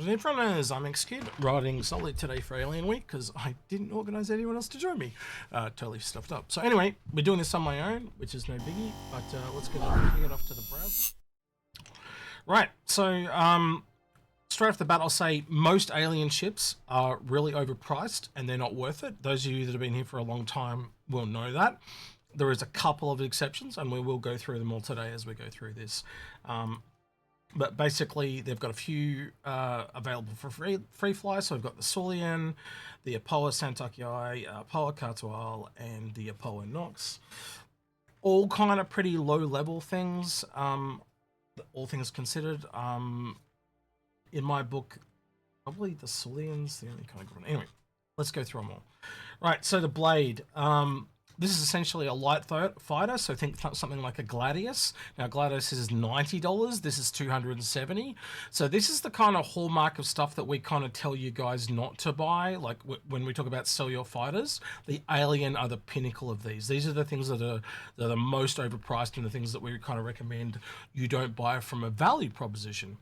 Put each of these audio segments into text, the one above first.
Inforunners, I'm X-Kid, riding solid today for Alien Week because I didn't organise anyone else to join me. Totally stuffed up. So anyway, we're doing this on my own, which is no biggie, but let's get off to the browser. Right, so straight off the bat, I'll say most alien ships are really overpriced and they're not worth it. Those of you that have been here for a long time will know that. There is a couple of exceptions, and we will go through them all today as we go through this. But basically, they've got a few available for free fly. So we've got the Syulen, the Apollo Santokiai, Apollo Khartu-al, and the Apollo Nox. All kind of pretty low-level things, all things considered. In my book, probably the Syulen's the only kind of good one. Anyway, let's go through them all. Right, so the Blade. This is essentially a light fighter, so think something like a Gladius. Now, Gladius is $90. This is $270. So this is the kind of hallmark of stuff that we kind of tell you guys not to buy. Like when we talk about sell your fighters, the Alien are the pinnacle of these. These are the things that are the most overpriced and the things that we kind of recommend you don't buy from a value proposition.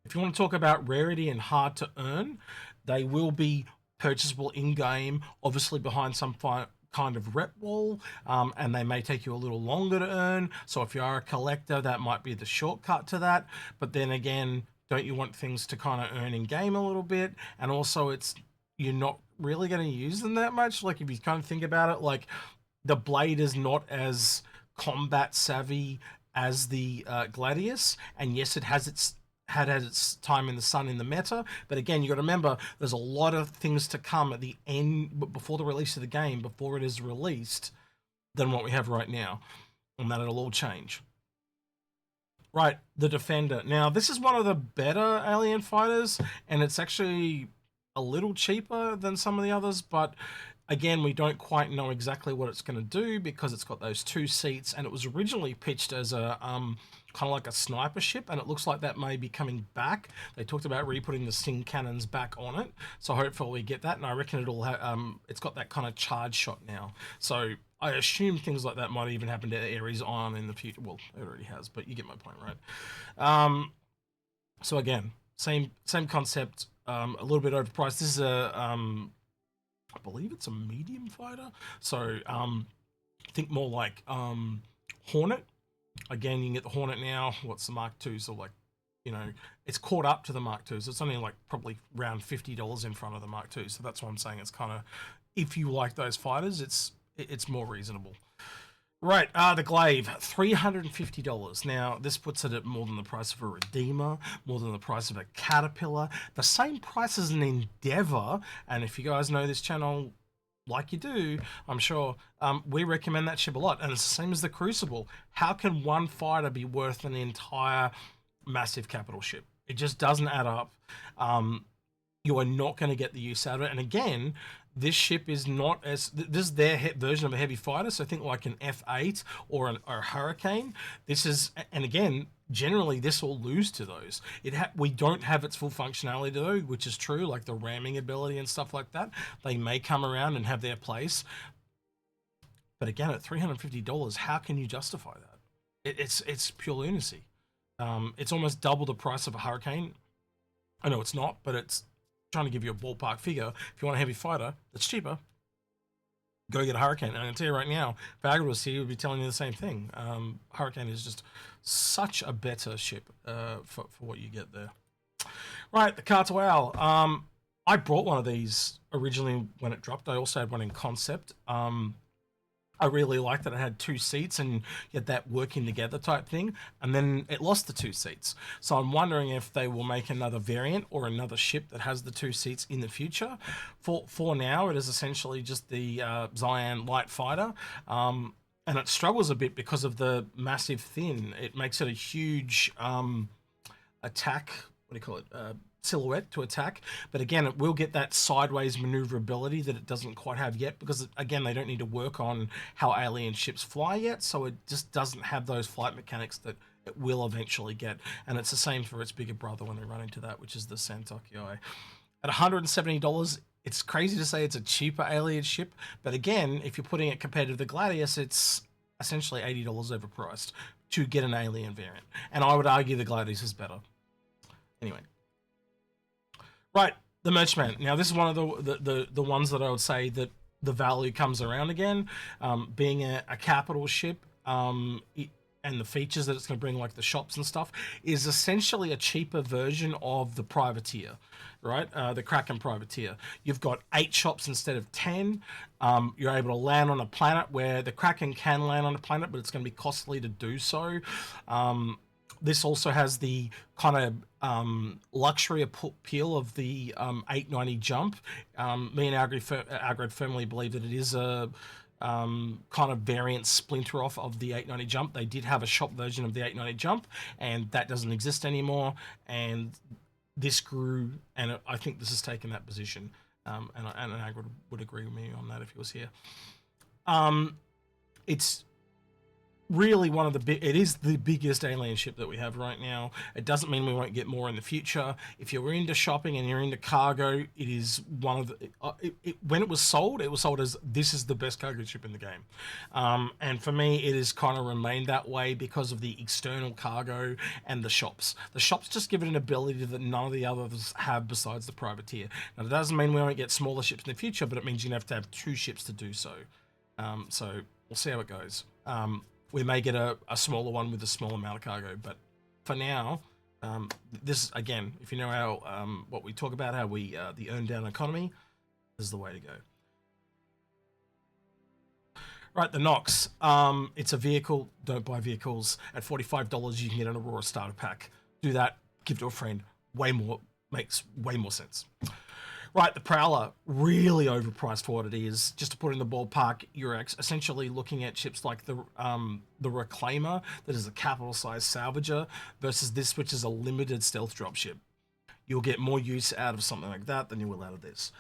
If you want to talk about rarity and hard to earn, they will be purchasable in-game, obviously behind some kind of rep wall, and they may take you a little longer to earn. So if you are a collector, that might be the shortcut to that. But then again, don't you want things to kind of earn in game a little bit? And also you're not really going to use them that much. Like if you kind of think about it, like the Blade is not as combat savvy as the Gladius, and yes, it has had its time in the sun in the meta, but again, you got to remember there's a lot of things to come at the end, before the release of the game, before it is released, than what we have right now, and that it'll all change. Right, the Defender. Now, this is one of the better alien fighters, and it's actually a little cheaper than some of the others, but again, we don't quite know exactly what it's going to do because it's got those 2 seats, and it was originally pitched as a kind of like a sniper ship, and it looks like that may be coming back. They talked about re-putting the Sting cannons back on it, so hopefully we get that, and I reckon it'll have, it's got that kind of charge shot now. So I assume things like that might even happen to Ares Ion in the future. Well, it already has, but you get my point, right? So again, same concept, a little bit overpriced. This is a I believe it's a medium fighter, so think more like Hornet. Again, you can get the Hornet now. What's the Mark II? So like, you know, it's caught up to the Mark II, so it's only like probably around $50 in front of the Mark II. So that's why I'm saying it's kind of, if you like those fighters, it's more reasonable. Right, the Glaive, $350. Now, this puts it at more than the price of a Redeemer, more than the price of a Caterpillar, the same price as an Endeavour, and if you guys know this channel like you do, I'm sure, we recommend that ship a lot, and it's the same as the Crucible. How can one fighter be worth an entire massive capital ship? It just doesn't add up. You are not going to get the use out of it, and again, this ship is not as, this is their version of a heavy fighter, so think like an F8 or a Hurricane. This is, and again, generally this will lose to those. We don't have its full functionality though, which is true, like the ramming ability and stuff like that. They may come around and have their place, but again, at $350, how can you justify that? It's pure lunacy. It's almost double the price of a Hurricane. I know it's not, but it's trying to give you a ballpark figure. If you want a heavy fighter that's cheaper, go get a Hurricane. And I can tell you right now, if Agri was here, he would be telling you the same thing. Hurricane is just such a better ship for what you get there. Right, the Khartu-al. I brought one of these originally when it dropped. I also had one in concept. I really liked that it had 2 seats and you had that working together type thing, and then it lost the 2 seats. So I'm wondering if they will make another variant or another ship that has the 2 seats in the future. For now, it is essentially just the Xi'an light fighter, and it struggles a bit because of the massive fin. It makes it a huge attack, what do you call it, silhouette to attack, but again, it will get that sideways maneuverability that it doesn't quite have yet, because again, they don't need to work on how alien ships fly yet, so it just doesn't have those flight mechanics that it will eventually get. And it's the same for its bigger brother when they run into that, which is the Santokiai. At $170, it's crazy to say it's a cheaper alien ship, but again, if you're putting it compared to the Gladius, it's essentially $80 overpriced to get an alien variant, and I would argue the Gladius is better. Anyway, Right, the Merchman. Now, this is one of the ones that I would say that the value comes around again, being a capital ship. And the features that it's going to bring, like the shops and stuff, is essentially a cheaper version of the privateer, right? The Kraken privateer. You've got 8 shops instead of 10. You're able to land on a planet where the Kraken can land on a planet, but it's going to be costly to do so. This also has the kind of luxury appeal of the 890 jump. Me and Agrid firmly believe that it is a kind of variant splinter off of the 890 jump. They did have a shop version of the 890 jump, and that doesn't exist anymore. And this grew, and I think this has taken that position. And Agrid would agree with me on that if he was here. It's really one of it is the biggest alien ship that we have right now. It doesn't mean we won't get more in the future. If you're into shopping and you're into cargo, it is one of the when it was sold as this is the best cargo ship in the game. And for me, it has kind of remained that way because of the external cargo and the shops. The shops just give it an ability that none of the others have besides the privateer. Now, that doesn't mean we won't get smaller ships in the future, but it means you're going to have 2 ships to do so. So we'll see how it goes. We may get a smaller one with a small amount of cargo, but for now, this again, if you know how what we talk about, how we the earn down economy, this is the way to go. Right, the Nox. It's a vehicle. Don't buy vehicles. At $45, you can get an Aurora starter pack. Do that. Give to a friend. Makes way more sense. Right, the Prowler, really overpriced for what it is. Just to put in the ballpark, you're essentially looking at ships like the Reclaimer, that is a capital-sized salvager, versus this, which is a limited stealth dropship. You'll get more use out of something like that than you will out of this.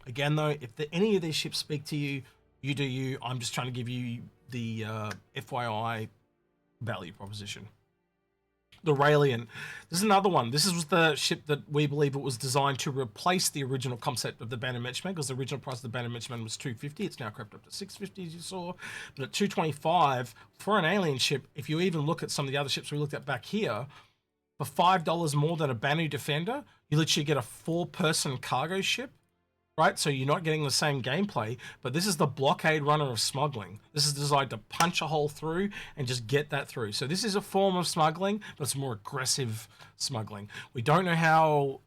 Again, though, if any of these ships speak to you, you do you. I'm just trying to give you the FYI value proposition. The Railen. This is another one. This was the ship that we believe it was designed to replace the original concept of the Banu Merchman, because the original price of the Banu Merchman was $250. It's now crept up to $650, as you saw. But at $225 for an alien ship, if you even look at some of the other ships we looked at back here, for $5 more than a Banu Defender, you literally get a 4-person cargo ship. Right, so you're not getting the same gameplay, but this is the blockade runner of smuggling. This is designed to punch a hole through and just get that through. So this is a form of smuggling, but it's more aggressive smuggling. We don't know how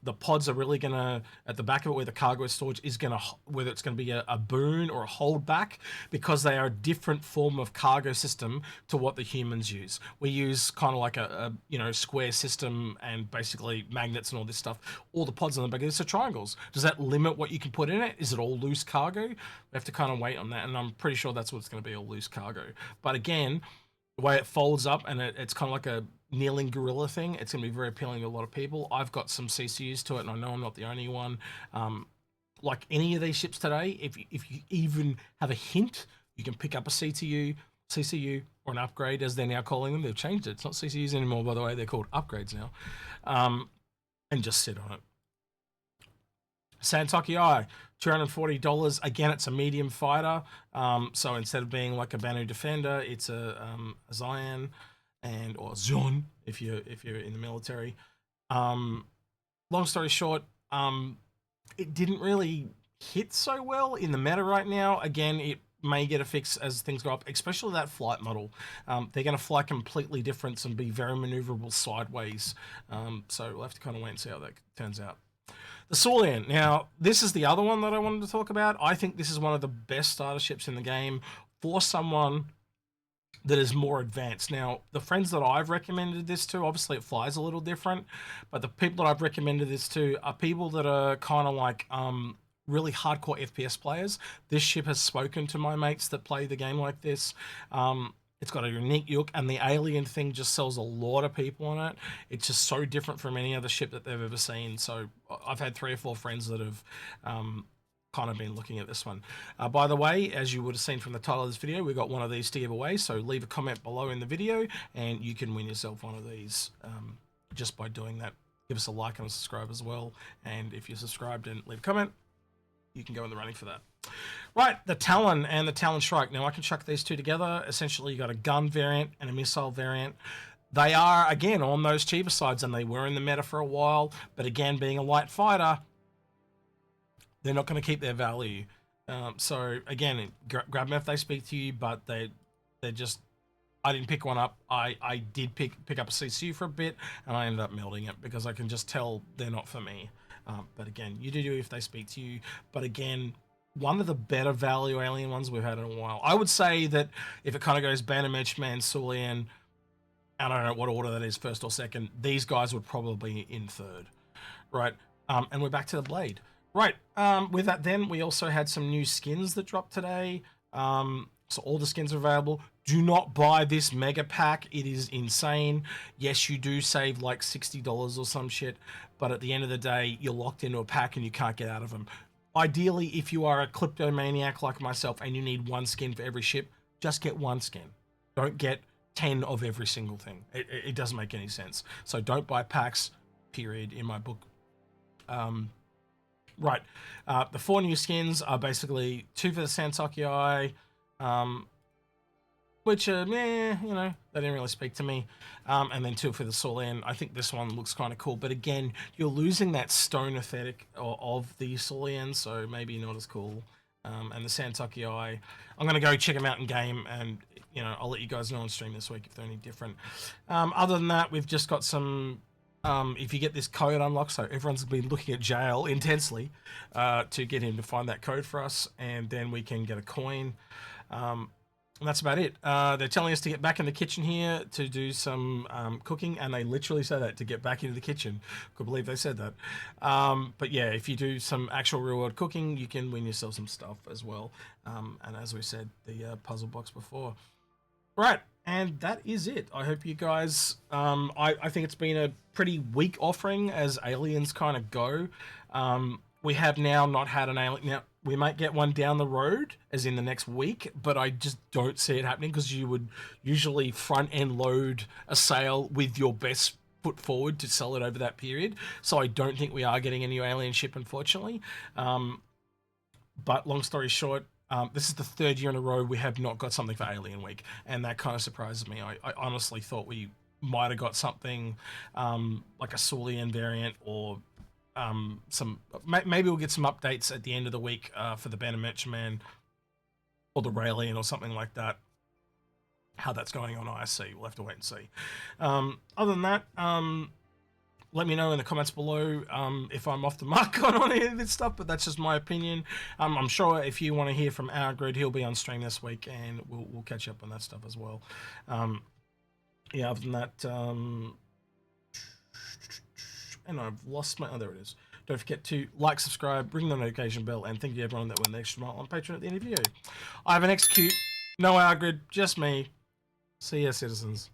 the pods are really gonna, at the back of it where the cargo storage is gonna, whether it's gonna be a boon or a holdback, because they are a different form of cargo system to what the humans use. We use kind of like a square system and basically magnets and all this stuff. All the pods on the back of this are triangles. Does that limit what you can put in it? Is it all loose cargo? We have to kind of wait on that, and I'm pretty sure that's what it's gonna be, all loose cargo. But again, the way it folds up and it's kind of like a kneeling gorilla thing, it's going to be very appealing to a lot of people. I've got some CCUs to it, and I know I'm not the only one. Like any of these ships today, if you even have a hint, you can pick up a CCU, or an upgrade, as they're now calling them. They've changed it. It's not CCUs anymore, by the way. They're called upgrades now. And just sit on it. Santoki Eye, $240. Again, it's a medium fighter. So instead of being like a Banu Defender, it's a Zion or Zon if you're in the military. Long story short, it didn't really hit so well in the meta right now. Again, it may get a fix as things go up, especially that flight model. They're going to fly completely different and be very maneuverable sideways. So we'll have to kind of wait and see how that turns out. The Syulen. Now, this is the other one that I wanted to talk about. I think this is one of the best starter ships in the game for someone that is more advanced. Now, the friends that I've recommended this to, obviously it flies a little different, but the people that I've recommended this to are people that are kind of like really hardcore FPS players. This ship has spoken to my mates that play the game like this. It's got a unique look, and the alien thing just sells a lot of people on it. It's just so different from any other ship that they've ever seen. So I've had 3 or 4 friends that have kind of been looking at this one. By the way, as you would have seen from the title of this video, we've got one of these to give away. So leave a comment below in the video, and you can win yourself one of these just by doing that. Give us a like and a subscribe as well. And if you're subscribed and leave a comment, you can go in the running for that. Right, the Talon and the Talon Strike. Now, I can chuck these two together. Essentially, you got a gun variant and a missile variant. They are, again, on those cheaper sides, and they were in the meta for a while. But again, being a light fighter, they're not going to keep their value. So again, grab them if they speak to you, but they're just... I didn't pick one up. I did pick up a CCU for a bit, and I ended up melting it because I can just tell they're not for me. But again, you do if they speak to you. But again, one of the better value alien ones we've had in a while. I would say that if it kind of goes Banu, Syulen, Syulen, I don't know what order that is, first or second, these guys would probably be in third, right? And we're back to the Blade. Right, with that then, we also had some new skins that dropped today. So all the skins are available. Do not buy this mega pack. It is insane. Yes, you do save like $60 or some shit, but at the end of the day, you're locked into a pack and you can't get out of them. Ideally, if you are a kleptomaniac like myself and you need one skin for every ship, just get one skin. Don't get 10 of every single thing. It doesn't make any sense. So don't buy packs, period, in my book. Right. The 4 new skins are basically 2 for the Santoki, which are, you know, they didn't really speak to me. And then 2 for the Syulen. I think this one looks kind of cool. But again, you're losing that stone aesthetic of the Syulen, so maybe not as cool. And the Santoki, I'm going to go check them out in game, and, you know, I'll let you guys know on stream this week if they're any different. Other than that, we've just got some... if you get this code unlocked, so everyone's been looking at Jail intensely to get him to find that code for us, and then we can get a coin. And that's about it. They're telling us to get back in the kitchen here to do some cooking, and they literally say that, to get back into the kitchen. Could believe they said that. But yeah, if you do some actual real-world cooking, you can win yourself some stuff as well. And as we said, the puzzle box before. Right, and that is it. I hope you guys... I think it's been a pretty weak offering as aliens kind of go. We have now not had an alien... Now, we might get one down the road, as in the next week, but I just don't see it happening because you would usually front-end load a sale with your best foot forward to sell it over that period. So I don't think we are getting a new alien ship, unfortunately. But long story short, this is the 3rd year in a row we have not got something for Alien Week, and that kind of surprises me. I honestly thought we might have got something like a Syulen variant, or maybe we'll get some updates at the end of the week for the Banu Man or the Railen or something like that. How that's going on ISC, we'll have to wait and see. Other than that, let me know in the comments below if I'm off the mark on any of this stuff, but that's just my opinion. I'm sure if you want to hear from our grid, he'll be on stream this week, and we'll catch up on that stuff as well. Yeah, other than that, and I've lost my... Oh, there it is. Don't forget to like, subscribe, ring the notification bell, and thank you everyone that went the extra mile on Patreon at the end of the video. I have an execute, no our grid, just me. See ya, citizens.